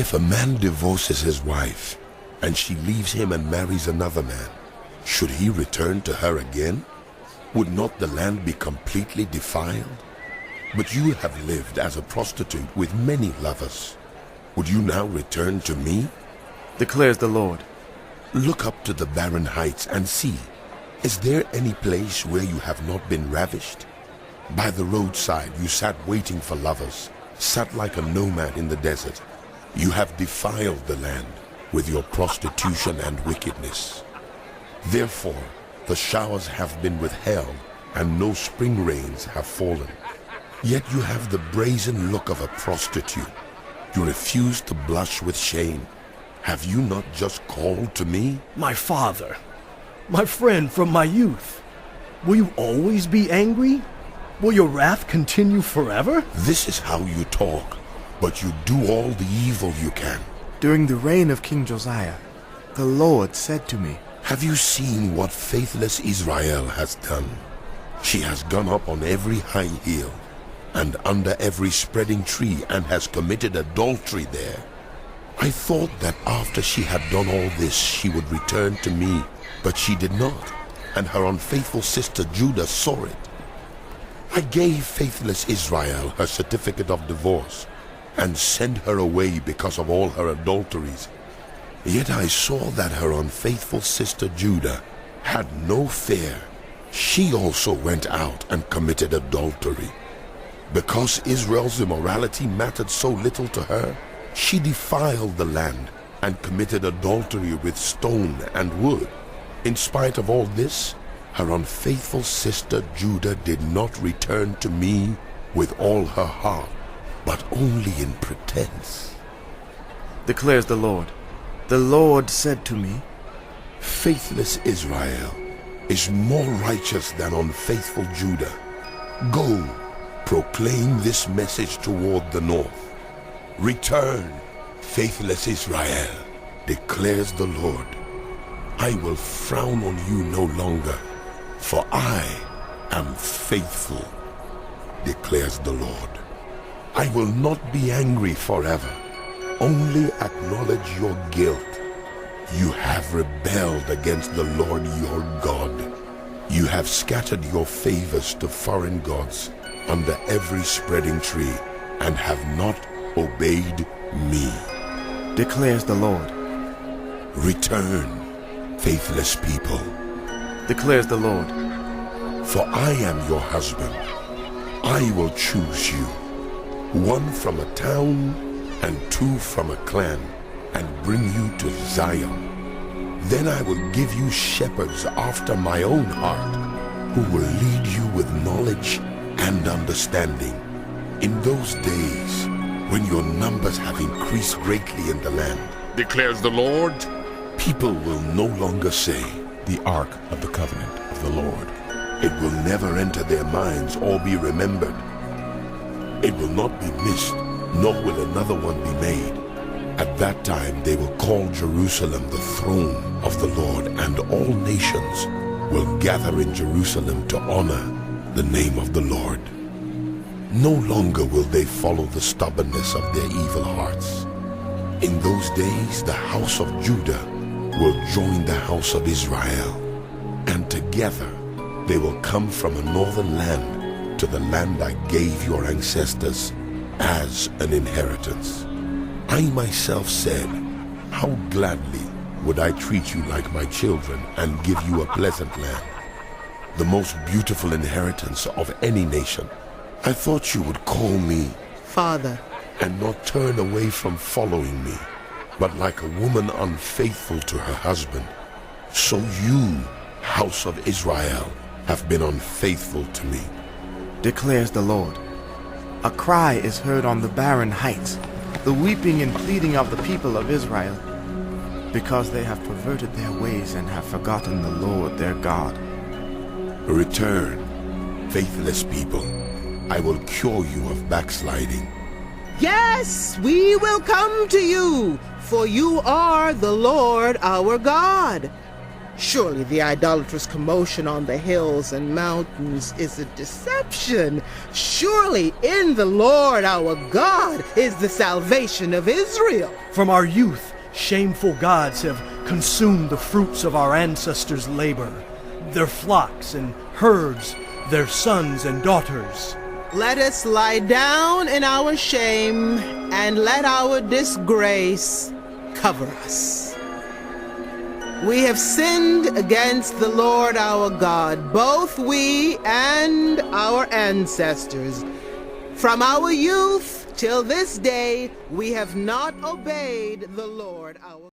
If a man divorces his wife, and she leaves him and marries another man, should he return to her again? Would not the land be completely defiled? But you have lived as a prostitute with many lovers. Would you now return to me? Declares the Lord. Look up to the barren heights and see, is there any place where you have not been ravished? By the roadside you sat waiting for lovers, sat like a nomad in the desert. You have defiled the land with your prostitution and wickedness. Therefore, the showers have been withheld, and no spring rains have fallen. Yet you have the brazen look of a prostitute. You refuse to blush with shame. Have you not just called to me? My father, my friend from my youth, will you always be angry? Will your wrath continue forever? This is how you talk, but you do all the evil you can. During the reign of King Josiah, the Lord said to me, Have you seen what faithless Israel has done? She has gone up on every high hill and under every spreading tree and has committed adultery there. I thought that after she had done all this, she would return to me, but she did not, and her unfaithful sister Judah saw it. I gave faithless Israel her certificate of divorce and sent her away because of all her adulteries. Yet I saw that her unfaithful sister Judah had no fear. She also went out and committed adultery. Because Israel's immorality mattered so little to her, she defiled the land and committed adultery with stone and wood. In spite of all this, her unfaithful sister Judah did not return to me with all her heart, but only in pretense. Declares the Lord. The Lord said to me, Faithless Israel is more righteous than unfaithful Judah. Go, proclaim this message toward the north. Return, faithless Israel, declares the Lord. I will frown on you no longer, for I am faithful, declares the Lord. I will not be angry forever, only acknowledge your guilt. You have rebelled against the Lord your God. You have scattered your favors to foreign gods under every spreading tree and have not obeyed me, declares the Lord. Return, faithless people, declares the Lord. For I am your husband. I will choose you, one from a town and two from a clan, and bring you to Zion. Then I will give you shepherds after my own heart, who will lead you with knowledge and understanding. In those days, when your numbers have increased greatly in the land, declares the Lord, people will no longer say, the Ark of the Covenant of the Lord. It will never enter their minds or be remembered. It will not be missed, nor will another one be made. At that time they will call Jerusalem the throne of the Lord, and all nations will gather in Jerusalem to honor the name of the Lord. No longer will they follow the stubbornness of their evil hearts. In those days the house of Judah will join the house of Israel, and together they will come from a northern land to the land I gave your ancestors as an inheritance. I myself said, how gladly would I treat you like my children and give you a pleasant land, the most beautiful inheritance of any nation. I thought you would call me Father, and not turn away from following me, but like a woman unfaithful to her husband, so you, house of Israel, have been unfaithful to me, declares the Lord. A cry is heard on the barren heights, the weeping and pleading of the people of Israel, because they have perverted their ways and have forgotten the Lord their God. Return, faithless people. I will cure you of backsliding. yes, we will come to you, for you are the Lord our God. Surely the idolatrous commotion on the hills and mountains is a deception. Surely in the Lord our God is the salvation of Israel. From our youth, shameful gods have consumed the fruits of our ancestors' labor, their flocks and herds, their sons and daughters. Let us lie down in our shame, and let our disgrace cover us. We have sinned against the Lord our God, both we and our ancestors. From our youth till this day, we have not obeyed the Lord our God.